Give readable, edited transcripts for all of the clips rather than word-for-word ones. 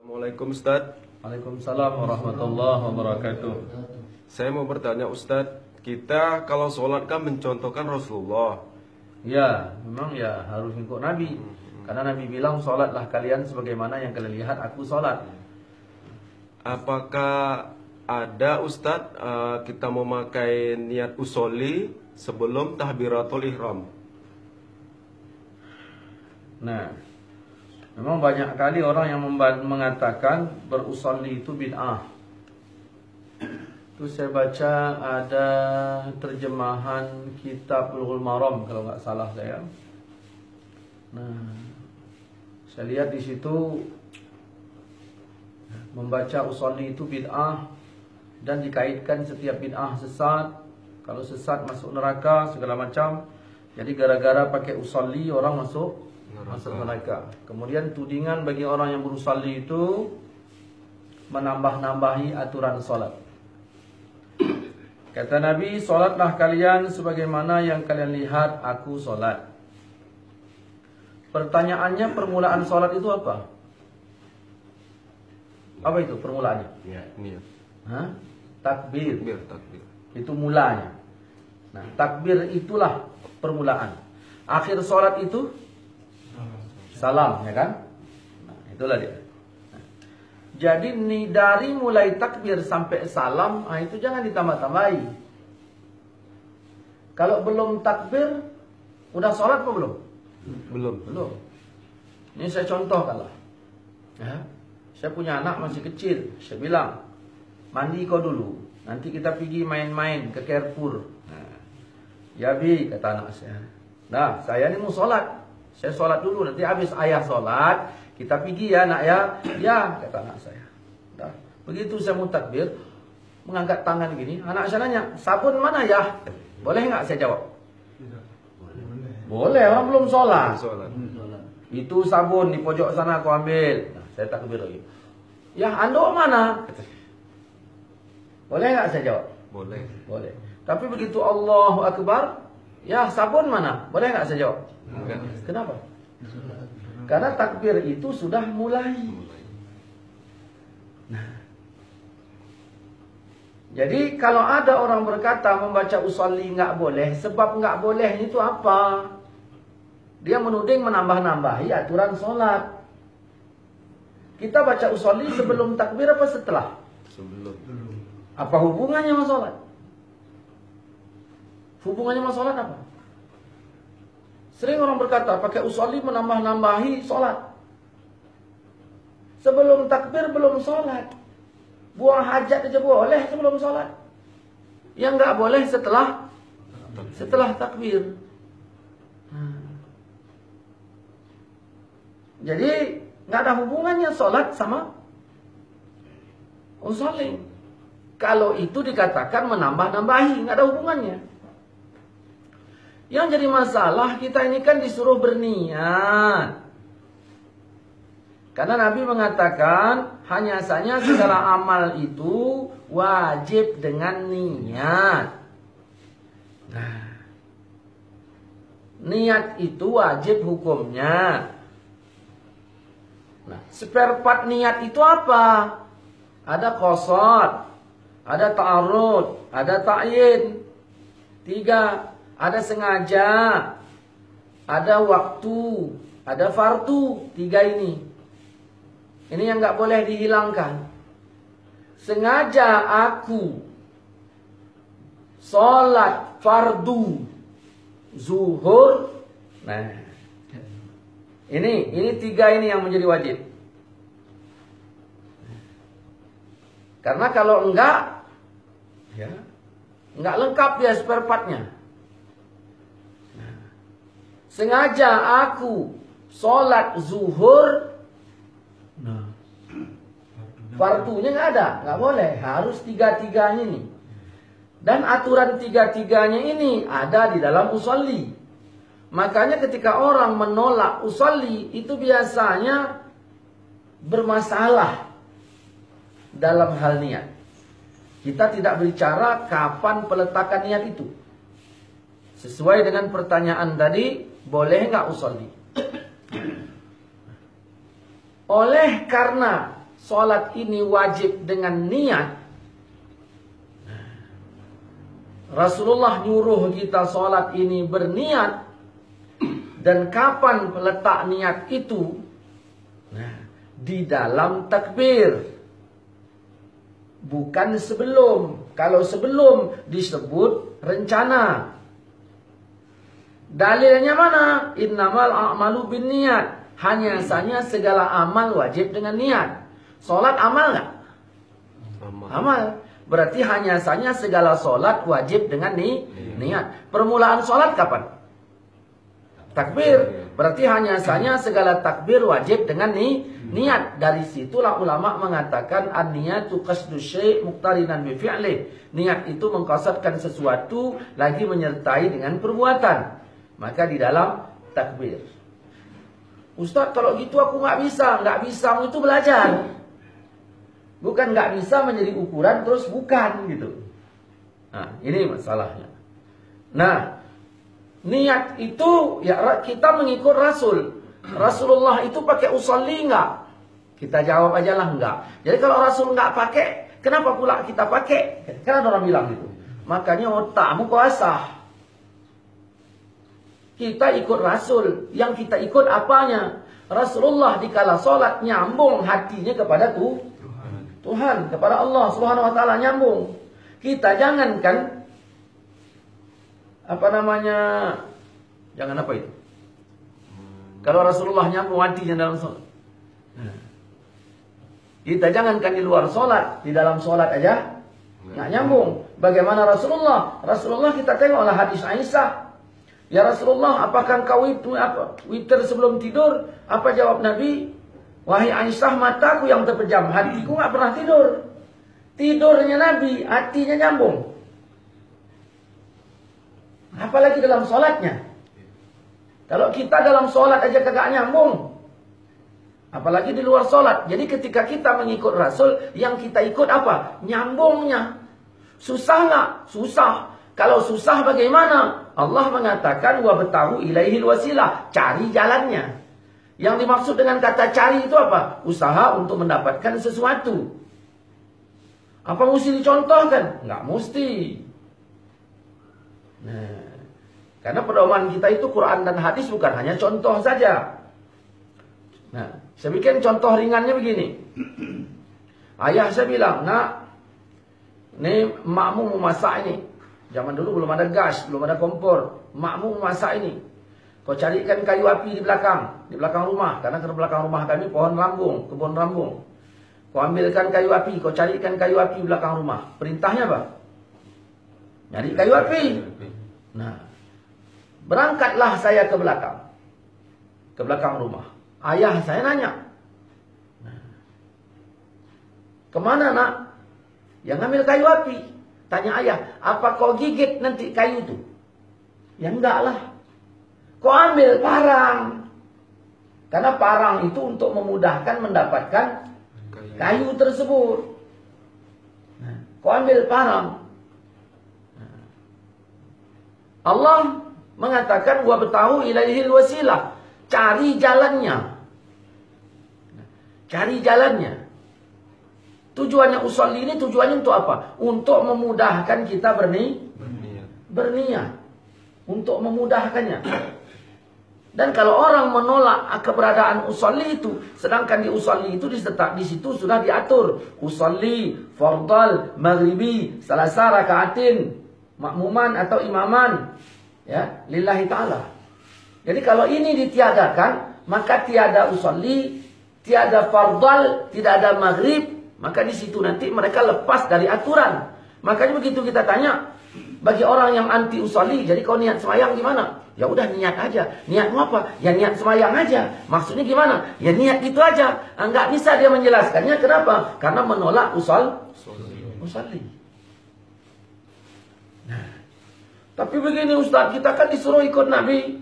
Assalamualaikum Ustadz. Waalaikumsalam warahmatullahi wabarakatuh. Saya mau bertanya Ustadz, kita kalau sholat kan mencontohkan Rasulullah. Ya, memang ya harus ikut Nabi. Karena Nabi bilang sholatlah kalian sebagaimana yang kalian lihat aku sholat. Apakah ada Ustadz kita memakai niat usolli sebelum tahbiratul ihram? Nah, memang banyak kali orang yang mengatakan berusolli itu bid'ah. Itu saya baca ada terjemahan kitab Bulughul Maram kalau nggak salah saya. Nah, saya lihat di situ membaca usolli itu bid'ah dan dikaitkan setiap bid'ah sesat. Kalau sesat masuk neraka segala macam. Jadi gara-gara pakai usolli orang masuk neraka. Kemudian tudingan bagi orang yang berusolli itu menambah-nambahi aturan solat. Kata Nabi, solatlah kalian sebagaimana yang kalian lihat aku solat. Pertanyaannya, permulaan solat itu apa? Apa itu permulaannya? Ya, niat. Hah? Takbir. Takbir. Itu mulanya. Nah, takbir itulah permulaan. Akhir solat itu salam, ya kan? Nah, itulah dia. Nah, jadi dari mulai takbir sampai salam, itu jangan ditambah-tambahi. Kalau belum takbir, udah sholat apa belum? Belum. Ini saya contohkan lah. Ya, saya punya anak masih kecil. Saya bilang, mandi kau dulu. Nanti kita pergi main-main ke Carrefour. Nah, ya Bi, kata anak saya. Nah, saya ini mau sholat. Saya sholat dulu, nanti habis ayah sholat, kita pergi ya nak ya. Ya, kata anak saya. Dah. Begitu saya mau takbir, mengangkat tangan gini, anak saya nanya, sabun mana ya? Boleh nggak saya jawab? Boleh, orang belum sholat. Itu sabun di pojok sana aku ambil. Nah, saya takbir lagi. Ya, anduk mana? Boleh nggak saya jawab? Boleh. Tapi begitu Allahu Akbar, ya sabun mana? Boleh nggak saya jawab? Enggak. Kenapa? Karena takbir itu sudah mulai. Nah, jadi kalau ada orang berkata membaca usolli nggak boleh, sebab nggak boleh itu apa? Dia menuding menambah-nambahi aturan sholat. Kita baca usolli sebelum takbir apa setelah? Sebelum. Apa hubungannya sama sholat? Hubungannya sama sholat apa? Sering orang berkata pakai usolli menambah-nambahi sholat. Sebelum takbir belum sholat. Buang hajat aja boleh sebelum sholat. Yang nggak boleh setelah takbir. Jadi nggak ada hubungannya sholat sama usolli. Kalau itu dikatakan menambah-nambahi, nggak ada hubungannya. Yang jadi masalah kita ini kan disuruh berniat. Karena Nabi mengatakan hanya saja segala amal itu wajib dengan niat. Nah, niat itu wajib hukumnya. Nah, spare part niat itu apa? Ada qasad, ada ta'arud, ada ta'yin. 3. Ada sengaja, ada waktu, ada fardu. 3 ini. Ini yang nggak boleh dihilangkan. Sengaja aku sholat fardu zuhur. Nah, ini 3 ini yang menjadi wajib. Karena kalau enggak, ya, enggak lengkap dia spare partnya. Sengaja aku sholat zuhur, nah, fardunya nggak ada, nggak boleh, harus 3-3-nya ini. Dan aturan 3-3-nya ini ada di dalam usolli. Makanya ketika orang menolak usolli itu biasanya bermasalah dalam hal niat. Kita tidak berbicara kapan peletakan niat itu. Sesuai dengan pertanyaan tadi, boleh nggak usolli? Oleh karena sholat ini wajib dengan niat, Rasulullah nyuruh kita sholat ini berniat, dan kapan letak niat itu? Nah, di dalam takbir, bukan sebelum. Kalau sebelum disebut rencana. Dalilnya mana? Innamal a'malu binniyat. Hanya saja segala amal wajib dengan niat. Sholat amal nggak? Amal. Berarti hanya saja segala sholat wajib dengan niat. Permulaan sholat kapan? Takbir. Berarti hanya saja segala takbir wajib dengan niat. Dari situlah ulama mengatakan an-niyatu qasdu syai' muqtarinan bi fi'li. Niat itu mengqasadkan sesuatu lagi menyertai dengan perbuatan. Maka di dalam takbir. Ustaz, kalau gitu aku nggak bisa itu belajar. Bukan nggak bisa menjadi ukuran terus bukan gitu. Nah, ini masalahnya. Nah, niat itu ya kita mengikut Rasul. Rasulullah itu pakai usolli enggak? Kita jawab aja lah enggak. Jadi kalau Rasul enggak pakai, kenapa pula kita pakai? Kan ada orang bilang gitu. Makanya otakmu kau asah. Kita ikut Rasul. Yang kita ikut apanya? Rasulullah dikala sholat nyambung hatinya kepada Tuhan, kepada Allah Subhanahu wa taala nyambung. Kita jangankan jangan apa itu? Kalau Rasulullah nyambung hatinya dalam sholat. Kita jangankan di luar sholat, di dalam sholat aja nggak nyambung. Bagaimana Rasulullah? Rasulullah kita tengoklah hadis Aisyah. Ya Rasulullah, apakah engkau witir sebelum tidur? Apa jawab Nabi? Wahai Aisyah, mataku yang terpejam, hatiku nggak pernah tidur. Tidurnya Nabi, hatinya nyambung. Apalagi dalam sholatnya. Kalau kita dalam sholat aja kagak nyambung, apalagi di luar sholat. Jadi ketika kita mengikut Rasul, yang kita ikut apa? Nyambungnya. Susah nggak? Susah. Kalau susah bagaimana? Allah mengatakan wabtaghu ilaihil wasilah, cari jalannya. Yang dimaksud dengan kata cari itu apa? Usaha untuk mendapatkan sesuatu. Apa mesti dicontohkan? Nggak mesti. Nah, karena pedoman kita itu Quran dan hadis bukan hanya contoh saja. Nah, saya bikin contoh ringannya begini. Ayah saya bilang, nak, ini makmu mau masak ini. Zaman dulu belum ada gas, belum ada kompor. Makmu mau masak ini. Kau carikan kayu api di belakang rumah. Karena di belakang rumah kami pohon rambung, kebun rambung. Kau ambilkan kayu api, kau carikan kayu api di belakang rumah. Perintahnya apa? Nyari kayu api. Nah, berangkatlah saya ke belakang rumah. Ayah saya nanya, kemana nak? Yang ngambil kayu api. Tanya ayah, apa kau gigit nanti kayu itu? Ya enggak lah. Kau ambil parang. Karena parang itu untuk memudahkan mendapatkan kayu tersebut. Nah, kau ambil parang. Allah mengatakan wabtaghu ilaihil wasilah, cari jalannya. Cari jalannya. Tujuannya usolli ini tujuannya untuk apa? Untuk memudahkan kita berniat. Untuk memudahkannya. Dan kalau orang menolak keberadaan usolli itu, sedangkan di usolli itu di situ sudah diatur usolli, fardal, maghribi, salasa rakaatin, makmuman atau imaman, ya, lillahi ta'ala. Jadi kalau ini ditiadakan, maka tiada usolli, tiada fardal, tidak ada maghrib, maka di situ nanti mereka lepas dari aturan. Makanya begitu kita tanya, bagi orang yang anti usolli, jadi kau niat sembahyang gimana? Ya udah niat aja. Niatmu apa? Ya niat sembahyang aja. Maksudnya gimana? Ya niat itu aja. Enggak bisa dia menjelaskannya. Kenapa? Karena menolak usolli. Nah, tapi begini Ustaz, kita kan disuruh ikut Nabi.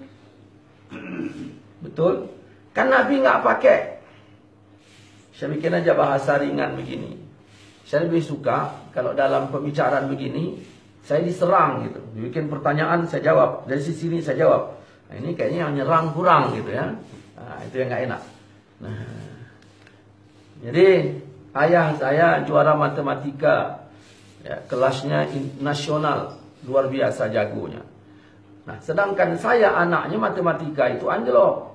Betul? Kan Nabi nggak pakai. Saya bikin aja bahasa ringan begini. Saya lebih suka kalau dalam pembicaraan begini, saya diserang gitu. Dibikin pertanyaan, saya jawab. Dari sisi ini saya jawab. Nah, ini kayaknya yang nyerang kurang gitu ya. Nah, itu yang nggak enak. Nah, jadi ayah saya juara matematika, ya, kelasnya nasional, luar biasa jagonya. Nah, sedangkan saya anaknya matematika itu anjlok.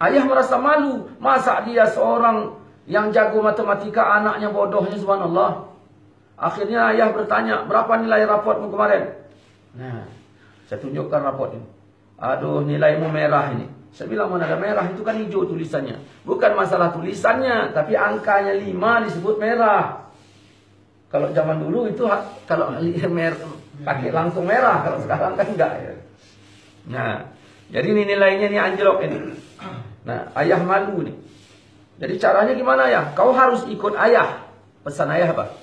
Ayah merasa malu, masa dia seorang yang jago matematika, anaknya bodohnya, subhanallah. Akhirnya ayah bertanya, berapa nilai raportmu kemarin? Nah, saya tunjukkan raport ini. Aduh, nilaimu merah ini. Saya bilang, mana ada merah, itu kan hijau tulisannya. Bukan masalah tulisannya, tapi angkanya 5 disebut merah. Kalau zaman dulu itu kalau pakai langsung merah, kalau sekarang kan enggak ya. Nah, jadi ini nilainya ini anjlok ini. Nah, ayah malu nih. Jadi caranya gimana ya? Kau harus ikut ayah. Pesan ayah apa?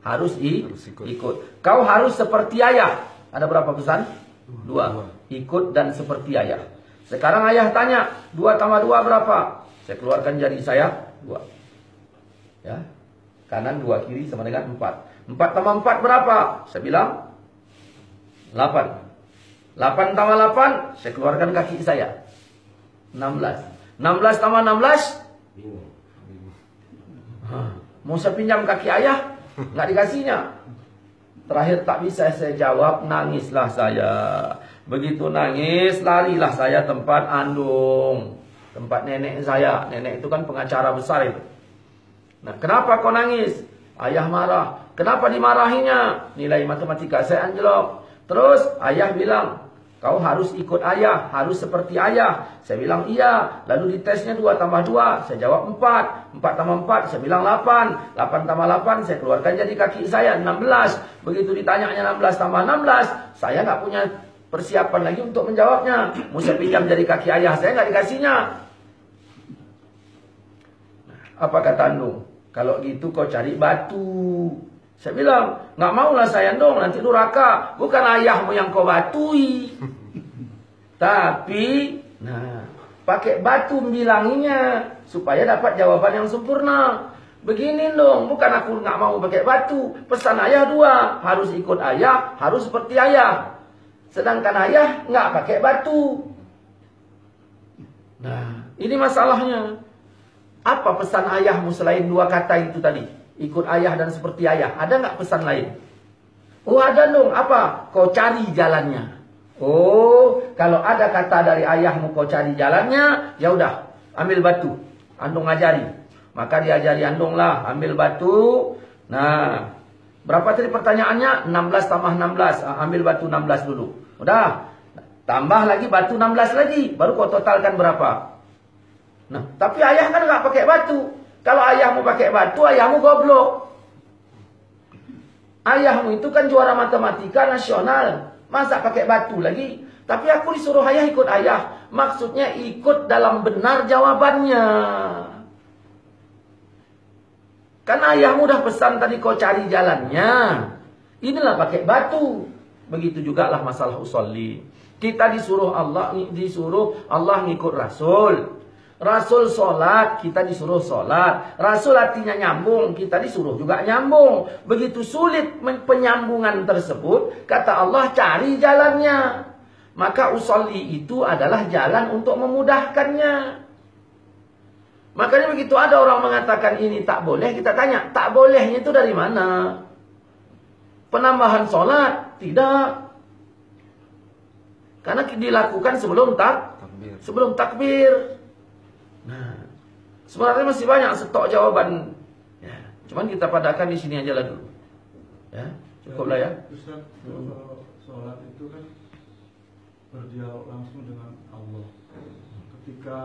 Harus ikut. Kau harus seperti ayah. Ada berapa pesan? 2. Ikut dan seperti ayah. Sekarang ayah tanya, 2 tambah 2 berapa? Saya keluarkan jari saya, 2. Ya. Kanan 2, kiri sama dengan 4. 4 tambah 4 berapa? Saya bilang 8. 8 tambah 8, saya keluarkan kaki saya. 16. 16 tambah 16? Mau saya pinjam kaki ayah? Nggak dikasihnya. Terakhir tak bisa saya jawab, nangislah saya. Begitu nangis, larilah saya tempat andung. Tempat nenek saya. Nenek itu kan pengacara besar itu. Nah, kenapa kau nangis? Ayah marah. Kenapa dimarahinya? Nilai matematika saya anjlok. Terus ayah bilang, kau harus ikut ayah, harus seperti ayah. Saya bilang iya. Lalu di tesnya 2 tambah 2, saya jawab 4. 4 tambah 4, saya bilang 8. 8 tambah 8, saya keluarkan jadi kaki saya 16. Begitu ditanyanya 16 tambah 16, saya nggak punya persiapan lagi untuk menjawabnya. Mau saya pinjam jadi kaki ayah, saya nggak dikasihnya. Apa kata andung? Kalau gitu kau cari batu. Saya bilang, nggak maulah saya dong, nanti durhaka. Bukan ayahmu yang kau batui. Tapi, nah, pakai batu bilanginya supaya dapat jawaban yang sempurna. Begini dong, bukan aku nggak mau pakai batu. Pesan ayah 2, harus ikut ayah, harus seperti ayah. Sedangkan ayah nggak pakai batu. Nah, ini masalahnya. Apa pesan ayahmu selain 2 kata itu tadi? Ikut ayah dan seperti ayah. Ada nggak pesan lain? Oh ada dong. Apa? Kau cari jalannya. Oh, kalau ada kata dari ayahmu kau cari jalannya, ya udah, ambil batu. Andung ajari. Maka diajari andung lah, ambil batu. Nah, berapa tadi pertanyaannya? 16 tambah 16. Ambil batu 16 dulu. Udah. Tambah lagi batu 16 lagi. Baru kau totalkan berapa? Nah, tapi ayah kan nggak pakai batu. Kalau ayahmu pakai batu, ayahmu goblok. Ayahmu itu kan juara matematika nasional. Masa pakai batu lagi? Tapi aku disuruh ayah ikut ayah. Maksudnya ikut dalam benar jawabannya. Kan ayahmu udah pesan tadi kau cari jalannya. Inilah pakai batu. Begitu juga lah masalah usolli. Kita disuruh Allah ngikut Rasul. Rasul sholat, kita disuruh sholat. Rasul artinya nyambung, kita disuruh juga nyambung. Begitu sulit penyambungan tersebut, kata Allah cari jalannya. Maka usolli itu adalah jalan untuk memudahkannya. Makanya begitu ada orang mengatakan ini tak boleh, kita tanya, tak bolehnya itu dari mana? Penambahan sholat? Tidak. Karena dilakukan sebelum takbir. Nah, sebenarnya masih banyak stok jawaban. Ya, cuman kita padakan di sini aja lah dulu. Ya, cukuplah ya. Ustaz, kalau sholat itu kan berdialog langsung dengan Allah. Ketika